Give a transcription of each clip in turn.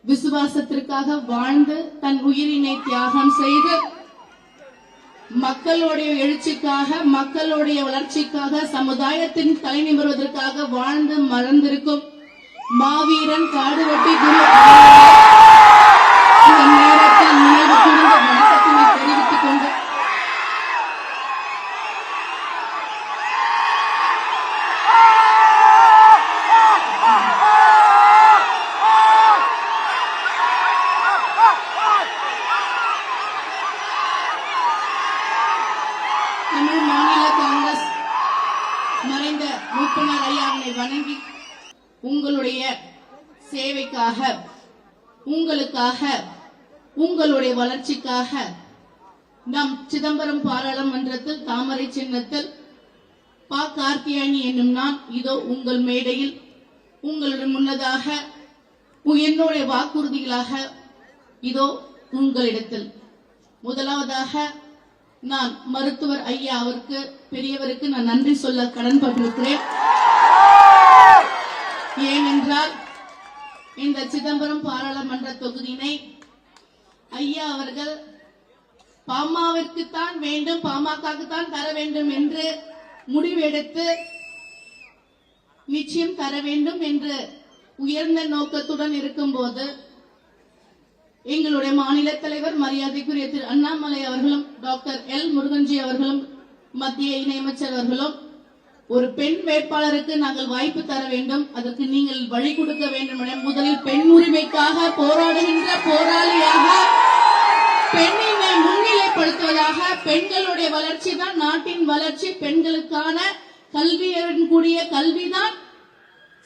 விசுவாசத்திற்காக வாழ்ந்து தன் உயிரினை தியாகம் செய்து மக்களுடைய எழுச்சிக்காக, மக்களுடைய வளர்ச்சிக்காக, சமுதாயத்தின் தலை நிமிர்வதற்காக வாழ்ந்து மறந்திருக்கும் மாவீரன் காடுவெட்டி குரு நேரத்தில் நினைவு கூர்ந்த வணக்கத்தினை தெரிவித்துக் கொண்டு தமிழ் மாநில காங்கிரஸ் மறைந்த மூப்பனார் ஐயாவினை வணங்கி உங்களுடைய சேவைக்காக, உங்களுக்காக, உங்களுடைய வளர்ச்சிக்காக நம் சிதம்பரம் பாராளுமன்றத்தில் தாமரை சின்னத்தில் பா. கார்த்தியாயனி என்னும் நான் இதோ உங்கள் மேடையில் உங்களுடன் முன்னதாக என்னுடைய வாக்குறுதிகளாக இதோ உங்களிடத்தில் முதலாவதாக நான் மருத்துவர் ஐயா அவருக்கு, பெரியவருக்கு நான் நன்றி சொல்ல கடன்பட்டிருக்கிறேன். ஏனென்றால் இந்த சிதம்பரம் பாராளுமன்ற தொகுதியினை ஐயா அவர்கள் பாமகவிற்குத்தான் வேண்டும், பாமகவுக்குத்தான் தர வேண்டும் என்று முடிவெடுத்து நிச்சயம் தர வேண்டும் என்று உயர்ந்த நோக்கத்துடன் இருக்கும்போது எங்களுடைய மாநில தலைவர் மரியாதைக்குரிய திரு அண்ணாமலை அவர்களும், டாக்டர் எல். முருகன்ஜி அவர்களும், மத்திய இணையமைச்சர் அவர்களும் ஒரு பெண் வேட்பாளருக்கு நாங்கள் வாய்ப்பு தர வேண்டும், அதற்கு நீங்கள் வழி கொடுக்க வேண்டும் என முதலில் பெண் உரிமைக்காக போராடுகின்ற போராளியாக, பெண்ணினை முன்னிலைப்படுத்துவதாக, பெண்களுடைய வளர்ச்சி தான் நாட்டின் வளர்ச்சி, பெண்களுக்கான கல்வியுடன் கூடிய கல்விதான்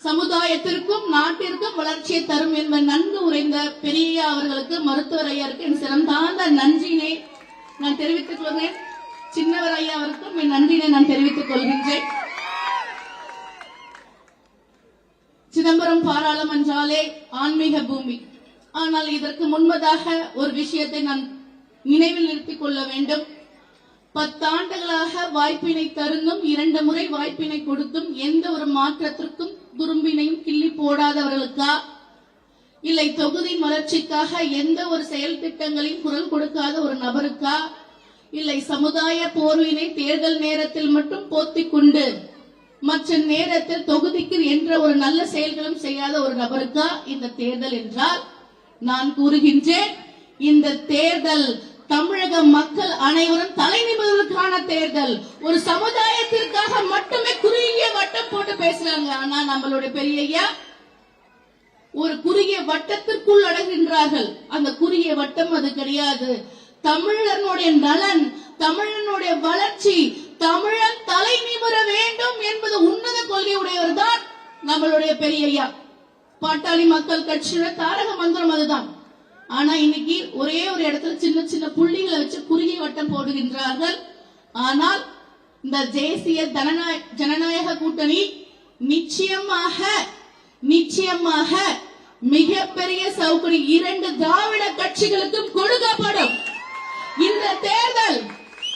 சமுதாயத்திற்கும் நாட்டிற்கும் வளர்ச்சியை தரும் என்பது நன்கு உரைந்த பெரிய அவர்களுக்கு, மருத்துவர் ஐயாருக்கு என் சிறந்தாந்த நன்றியினை நான் தெரிவித்துக் கொள்கிறேன். சின்னவர் ஐயா அவருக்கும் என் நன்றியினை நான் தெரிவித்துக் கொள்கின்றேன். சிதம்பரம் பாராளுமன்றாலே ஆன்மீக பூமி. ஆனால் இதற்கு முன்பதாக ஒரு விஷயத்தை நான் நினைவில் நிறுத்திக் கொள்ள வேண்டும். 10 ஆண்டுகளாக வாய்ப்பினை தருந்தும், 2 முறை வாய்ப்பினை கொடுத்தும் எந்த ஒரு மாற்றத்திற்கும் துரும்பினையும் கிள்ளி போடாதவர்களுக்கா, இல்லை தொகுதி வளர்ச்சிக்காக எந்த ஒரு செயல் திட்டங்களையும் குரல் கொடுக்காத ஒரு நபருக்கா, இல்லை சமுதாய போர்வினை தேர்தல் நேரத்தில் மட்டும் போத்திக் கொண்டு மற்ற நேரத்தில் தொகுதிக்கு என்ற ஒரு நல்ல செயல்களும் செய்யாத ஒரு நபருக்கா இந்த தேர்தல் என்றால், நான் கூறுகின்றேன், இந்த தேர்தல் தமிழக மக்கள் அனைவரும் தலை நிமிர்வதற்கான தேர்தல். ஒரு சமுதாயத்திற்காக மட்டுமே குறுகிய வட்டம் போட்டு பேசுறாங்க. ஆனா நம்மளுடைய பெரிய ஐயா ஒரு குறுகிய வட்டத்திற்குள் அடங்குகின்றார்கள். அந்த குறுகிய வட்டம் அது கிடையாது. தமிழனுடைய நலன், தமிழனுடைய வளர்ச்சி, தமிழன் தலை நிமிர வேண்டும் என்பது உன்னத கொள்கை உடையவர் தான் நம்மளுடைய பெரிய ஐயா. பாட்டாளி மக்கள் கட்சியோட தாரக மந்திரம் அதுதான். ஆனா இன்னைக்கு ஒரே ஒரு இடத்துல சின்ன சின்ன புள்ளிகளை வச்சு குறுகிய வட்டம் போடுகின்றார்கள். ஆனால் இந்த தேசிய ஜனநாயக கூட்டணி நிச்சயமாக நிச்சயமாக மிகப்பெரிய சௌகரி 2 திராவிட கட்சிகளுக்கும் கொடுக்கப்படும். இந்த தேர்தல்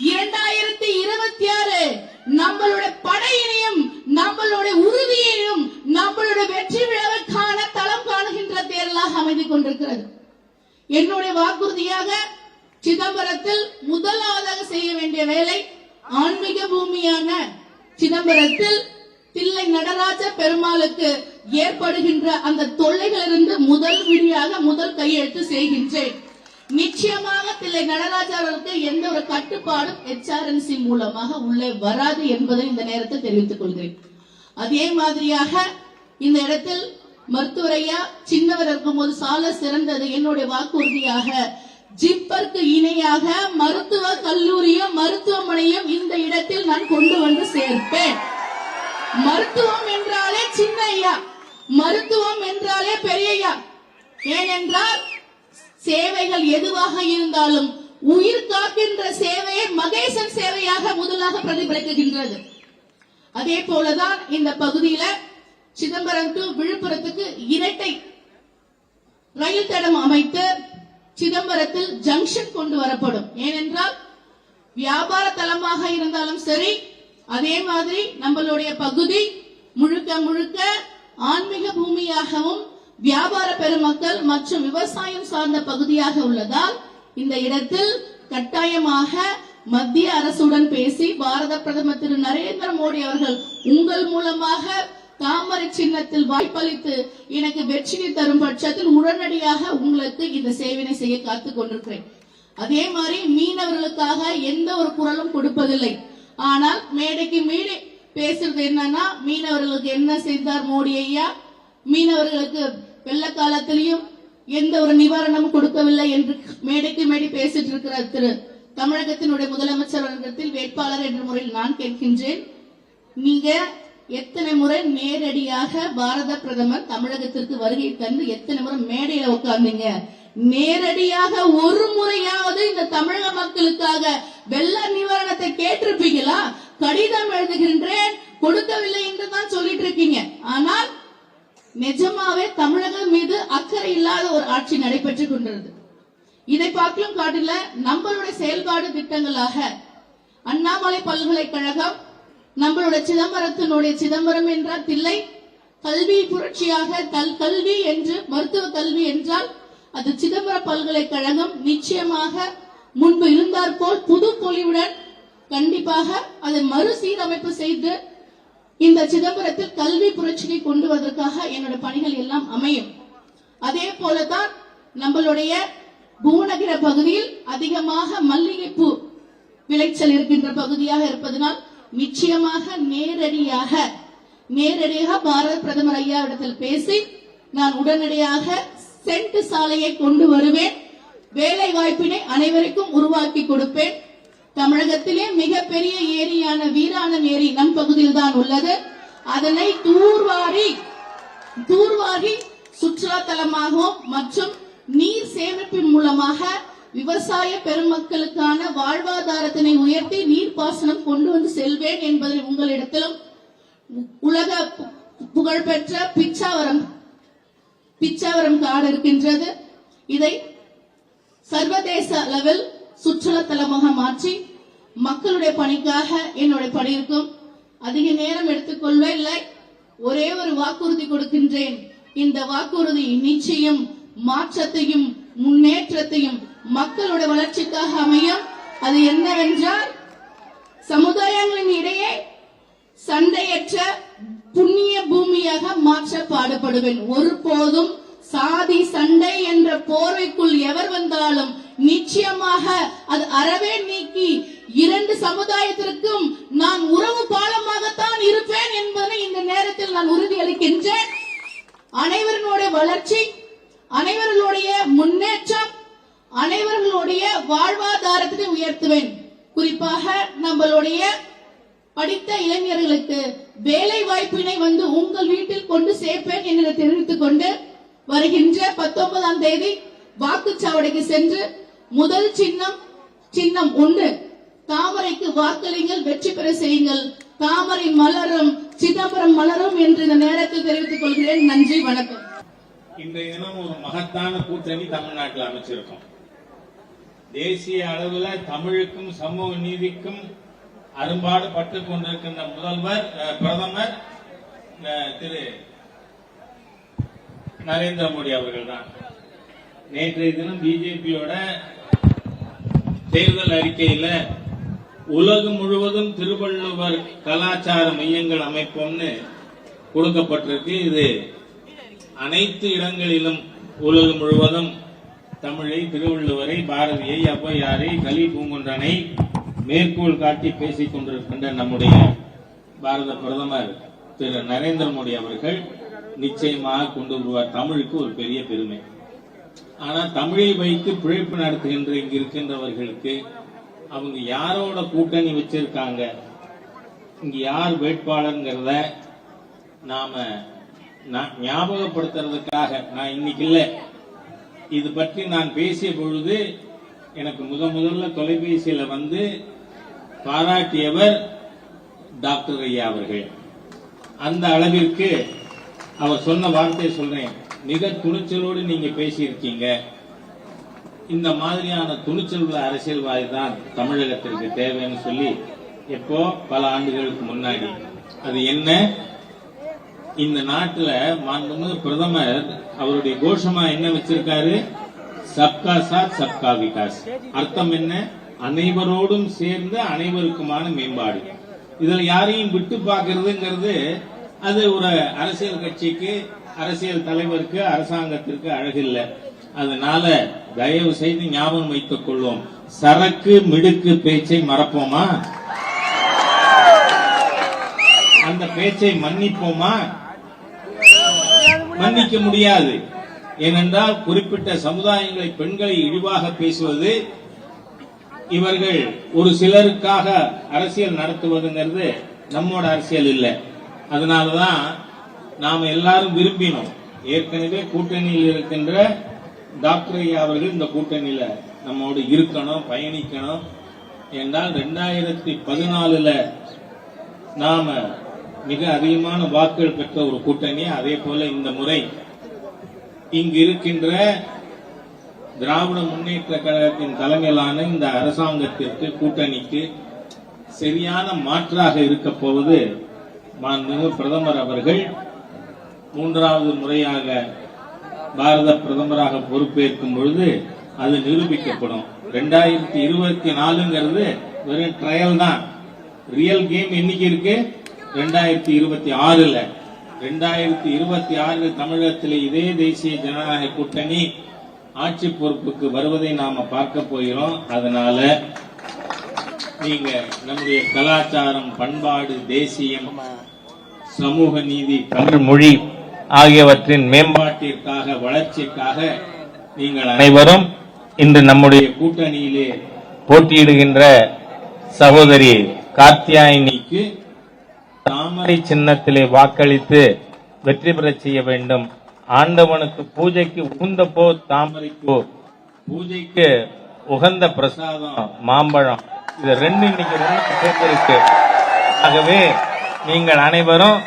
2026 நம்மளுடைய படையினையும் நம்மளுடைய உறுதியையும் நம்மளுடைய வெற்றி விழாவுக்கான தளம் காணுகின்ற தேர்தலாக அமைந்து கொண்டிருக்கிறது. என்னுடைய வாக்குறுதியாக சிதம்பரத்தில் முதலாவதாக செய்ய வேண்டிய வேலை, ஆன்மீக பூமியான சிதம்பரத்தில் தில்லை நடராஜ பெருமாளுக்கு ஏற்படுகின்ற அந்த தொல்லைகளிலிருந்து முதல் விடியாக முதல் கையெழுத்து செய்கின்றேன். நிச்சயமாக தில்லை நடராஜர்களுக்கு எந்த ஒரு கட்டுப்பாடும் HRNC மூலமாக உள்ளே வராது என்பதை இந்த நேரத்தில் தெரிவித்துக் கொள்கிறேன். அதே மாதிரியாக இந்த இடத்தில் மருத்துவரையா சின்னவர் இருக்கும்போது சால சிறந்தது என்னுடைய வாக்குறுதியாக ஜிப்பருக்கு இணையாக மருத்துவ கல்லூரியும் மருத்துவமனையும் இந்த இடத்தில் நான் கொண்டு வந்து சேர்ப்பேன். மருத்துவம் என்றாலே சின்ன ஐயா, மருத்துவம் என்றாலே பெரிய ஐயா. ஏனென்றால் சேவைகள் எதுவாக இருந்தாலும் உயிர் காக்கின்ற சேவையை மகேசன் சேவையாக முதலாக பிரதிபலிக்கின்றது. அதே போலதான் இந்த பகுதியில சிதம்பரம் டு விழுப்புரத்துக்கு இரட்டை ரயில் தடம் அமைத்து சிதம்பரத்தில் ஜங்ஷன் கொண்டு வரப்படும். ஏனென்றால் வியாபார தலமாக இருந்தாலும் சரி, அதே மாதிரி நம்மளுடைய பகுதி முழுக்க முழுக்க ஆன்மீக பூமியாகவும் வியாபார பெருமக்கள் மற்றும் விவசாயம் சார்ந்த பகுதியாக உள்ளதால் இந்த இடத்தில் கட்டாயமாக மத்திய அரசுடன் பேசி பாரத பிரதமர் திரு நரேந்திர மோடி அவர்கள் உங்கள் மூலமாக தாமரை சின்னத்தில் வாய்ப்பளித்து எனக்கு வெற்றியை தரும் பட்சத்தில் உடனடியாக உங்களுக்கு இந்த சேவையை செய்ய காத்துக் கொண்டிருக்கிறேன். அதே மாதிரி மீனவர்களுக்காக எந்த ஒரு குரலும் கொடுப்பதில்லை. ஆனால் மேடைக்கு மேடை பேசுறது என்னன்னா, மீனவர்களுக்கு என்ன செய்தார் மோடி ஐயா, மீனவர்களுக்கு வெள்ள காலத்திலையும் எந்த ஒரு நிவாரணமும் கொடுக்கவில்லை என்று மேடைக்கு மேடை பேசிட்டு இருக்கிற திரு தமிழகத்தினுடைய முதலமைச்சர் அவர்களிடத்தில் வேட்பாளர் என்ற முறையில் நான் கேட்கின்றேன், நீங்க எத்தனை முறை நேரடியாக பாரத பிரதமர் தமிழகத்திற்கு வருகை தந்து எத்தனை முறை மேடையில உட்கார்ந்தீங்க? நேரடியாக ஒரு முறையாவது இந்த தமிழக மக்களுக்காக வெள்ள நிவாரணத்தை கேட்டிருப்பீங்களா? கடிதம் எழுதுகின்றேன் கொடுக்கவில்லை என்று தான் சொல்லிட்டு இருக்கீங்க. ஆனால் நிஜமாவே தமிழகம் மீது அக்கறை இல்லாத ஒரு ஆட்சி நடைபெற்றுக் கொண்டிருந்தது. இதை பார்க்கலும் காட்டில நம்மளுடைய செயல்பாடு திட்டங்களாக அண்ணாமலை பல்கலைக்கழகம், நம்மளுடைய சிதம்பரத்தினுடைய சிதம்பரம் என்றால் தில்லை, கல்வி புரட்சியாக கல்வி என்று மருத்துவ கல்வி என்றால் அது சிதம்பரம் பல்கலைக்கழகம் நிச்சயமாக முன்பு இருந்தார் போல் புது பொலிவுடன் கண்டிப்பாக அதை மறுசீரமைப்பு செய்து இந்த சிதம்பரத்தில் கல்வி புரட்சியை கொண்டு வருவதற்காக என்னோட பணிகள் எல்லாம் அமையும். அதே போலதான் நம்மளுடைய பூவனகிர பகுதியில் அதிகமாக மல்லிகைப்பூ விளைச்சல் இருக்கின்ற பகுதியாக இருப்பதனால் நிச்சயமாக நேரடியாக பாரத பிரதமர் ஐயா இடத்தில் பேசி நான் உடனடியாக சென்ட் சாலையை கொண்டு வருவேன். வேலை வாய்ப்பினை அனைவருக்கும் உருவாக்கி கொடுப்பேன். தமிழகத்திலே மிகப்பெரிய ஏரியான வீராணம் ஏரி நம் பகுதியில் தான் உள்ளது. அதனை தூர்வாரி சுற்றுலா தலமாகவும் மற்றும் நீர் சேமிப்பின் மூலமாக விவசாய பெருமக்களுக்கான வாழ்வாதாரத்தினை உயர்த்தி நீர்ப்பாசனம் கொண்டு வந்து செல்வேன் என்பதை உங்களிடத்திலும் உலக புகழ்பெற்ற பிச்சாவரம் காடு இருக்கின்றது. இதை சர்வதேச அளவில் சுற்றுலா தலமாக மாற்றி மக்களுடைய பணிக்காக என்னுடைய பணி இருக்கும். அதிக நேரம் எடுத்துக்கொள்ளவே இல்லை. ஒரே ஒரு வாக்குறுதி கொடுக்கின்றேன். இந்த வாக்குறுதி நிச்சயம் மாற்றத்தையும் முன்னேற்றத்தையும் மக்களுடைய வளர்ச்சிக்காக அமையும். அது என்னவென்றால் சமுதாயங்களின் இடையே சண்டையற்ற புண்ணிய பூமியாக மாற்ற பாடுபடுவேன். ஒருபோதும் சாதி சண்டை என்ற போர்வைக்குள் எவர் வந்தாலும் நிச்சயமாக அது அறவே நீக்கி இரண்டு சமுதாயத்திற்கும் நான் உறவு பாலமாகத்தான் இருப்பேன் என்பதை இந்த நேரத்தில் நான் உறுதியளிக்கின்றேன். அனைவர்களுடைய வளர்ச்சி, அனைவர்களுடைய முன்னேற்றம், அனைவர்களுடைய வாழ்வாதாரத்தை உயர்த்துவேன். குறிப்பாக நம்மளுடைய படித்த இளைஞர்களுக்கு வேலை வாய்ப்பினை வந்து உங்கள் வீட்டில் கொண்டு சேர்ப்பேன் என்று தெரிவித்துக் கொண்டு வருகின்ற 19ஆம் தேதி வாக்குச்சாவடிக்கு சென்று முதல் சின்னம் 1 தாமரைக்கு வாக்களிங்கள், வெற்றி பெற செய்யுங்கள். தாமரை மலரும், சிதம்பரம் மலரும் என்று இந்த நேரத்தில் தெரிவித்துக் கொள்கிறேன். நன்றி, வணக்கம். இன்றைய தினம் ஒரு மகத்தான கூட்டணி தமிழ்நாட்டில் அமைச்சிருக்கோம். தேசிய அளவில் தமிழுக்கும் சமூக நீதிக்கும் அரும்பாடு பட்டுக் கொண்டிருக்கின்ற பிரதமர் திரு நரேந்திர மோடி அவர்கள் தான். நேற்றைய தினம் பிஜேபியோட தேர்தல் அறிக்கையில உலகம் முழுவதும் திருவள்ளுவர் கலாச்சார மையங்கள் அமைப்போம்னு கொடுக்கப்பட்டிருக்கு. இது அனைத்து இடங்களிலும் உலகம் முழுவதும் தமிழை, திருவள்ளுவரை, பாரதியை, ஔவையாரை, கலி பூங்குன்றனை மேற்கோள் காட்டி பேசிக் கொண்டிருக்கின்ற நம்முடைய பாரத பிரதமர் திரு நரேந்திர மோடி அவர்கள் நிச்சயமாக கொண்டு வருவார். தமிழுக்கு ஒரு பெரிய பெருமை. ஆனா தமிழை வைத்து பிழைப்பு நடத்துகின்ற இங்க இருக்கின்றவர்களுக்கு அவங்க யாரோட கூட்டணி வச்சிருக்காங்க, இங்க யார் வேட்பாளர்ங்கிறத நாம ஞாபகப்படுத்துறதுக்காக நான் இன்னைக்கு இல்ல, இது பற்றி நான் பேசிய பொழுது எனக்கு முதல்ல தொலைபேசியில வந்து பாராட்டியவர் டாக்டர் ஐயா அவர்கள். அந்த அளவிற்கு அவர் சொன்ன வார்த்தையை சொல்றேன், மிக துணிச்சலோடு நீங்க பேசியிருக்கீங்க. இந்த மாதிரியான துணிச்சல் உள்ள அரசியல்வாதி தான் தமிழகத்திற்கு தேவைன்னு சொல்லி எப்போ பல ஆண்டுகளுக்கு முன்னாடி அது என்ன இந்த நாட்டுல மாண்புமிகு பிரதமர் அவருடைய கோஷமா என்ன வச்சிருக்காரு? சப்கா சாத் சப்கா விகாஸ். அர்த்தம் என்ன? அனைவரோடும் சேர்ந்து அனைவருக்குமான மேம்பாடு. இதுல யாரையும் விட்டு பார்க்கறதுங்கிறது அது ஒரு அரசியல் கட்சிக்கு, அரசியல் தலைவருக்கு, அரசாங்கத்திற்கு அழகில்லை. அதனால தயவு செய்து ஞாபகம் வைத்துக் கொள்வோம், சரக்கு மிடுக்கு பேச்சை மறப்போமா? அந்த பேச்சை மன்னிப்போமா? மன்னிக்க முடியாது. ஏனென்றால் குறிப்பிட்ட சமுதாயங்களை, பெண்களை இழிவாக பேசுவது, இவர்கள் ஒரு சிலருக்காக அரசியல் நடத்துவதுங்கிறது நம்மோட அரசியல் இல்லை. அதனாலதான் நாம எல்லாரும் விரும்பினோம். ஏற்கனவே கூட்டணியில் இருக்கின்ற டாக்டர் ஐயா அவர்கள் இந்த கூட்டணியில நம்மோடு இருக்கணும், பயணிக்கணும். என்றால் 2014 நாம மிக அதிகமான வாக்குகள் பெற்ற ஒரு கூட்டணி. அதே போல இந்த முறை இங்கு இருக்கின்ற திராவிட முன்னேற்ற கழகத்தின் தலைமையிலான இந்த அரசாங்கத்திற்கு, கூட்டணிக்கு சரியான மாற்றாக இருக்க போவது மாண்புமிகு பிரதமர் அவர்கள் 3வது முறையாக பாரத பிரதமராக பொறுப்பேற்கும் பொழுது அது நிரூபிக்கப்படும். 2024ங்கிறது வெறும் ட்ரையல் தான். ரியல் கேம் என்னைக்கு இருக்கு? 2026. 2026 தமிழகத்தில் இதே தேசிய ஜனநாயக கூட்டணி ஆட்சி பொறுப்புக்கு வருவதை நாம பார்க்க போகிறோம். அதனால நீங்க நம்முடைய கலாச்சாரம், பண்பாடு, தேசியம், சமூக நீதி, தமிழ் மொழி ஆகியவற்றின் மேம்பாட்டிற்காக, வளர்ச்சிக்காக நீங்கள் அனைவரும் இன்று நம்முடைய கூட்டணியிலே போட்டியிடுகின்ற சகோதரி கார்த்தியாயினிக்கு தாமரை சின்னத்திலே வாக்களித்து வெற்றி பெற செய்ய வேண்டும். ஆண்டவனுக்கு பூஜைக்கு உகந்த போ தாமரைப்பூ, பூஜைக்கு உகந்த பிரசாதம் மாம்பழம். இது ரெண்டு இன்னைக்கு சேர்ந்திருக்கு. ஆகவே நீங்கள் அனைவரும்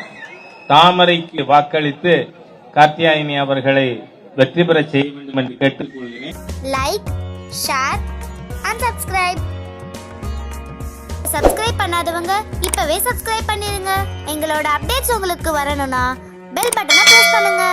தாமரைக்கு வாக்களித்து கார்த்தியாயினி அவர்களை வெற்றி பெற செய்ய வேண்டும் என்று கேட்டுக்கொள்கிறேன். Like, share and subscribe. Subscribe பண்ணாதவங்க இப்பவே சப்ஸ்கிரைப் பண்ணிருங்க. எங்களோட அப்டேட்ஸ் உங்களுக்கு வரணும்னா பெல் பட்டனை பிரஸ் பண்ணுங்க.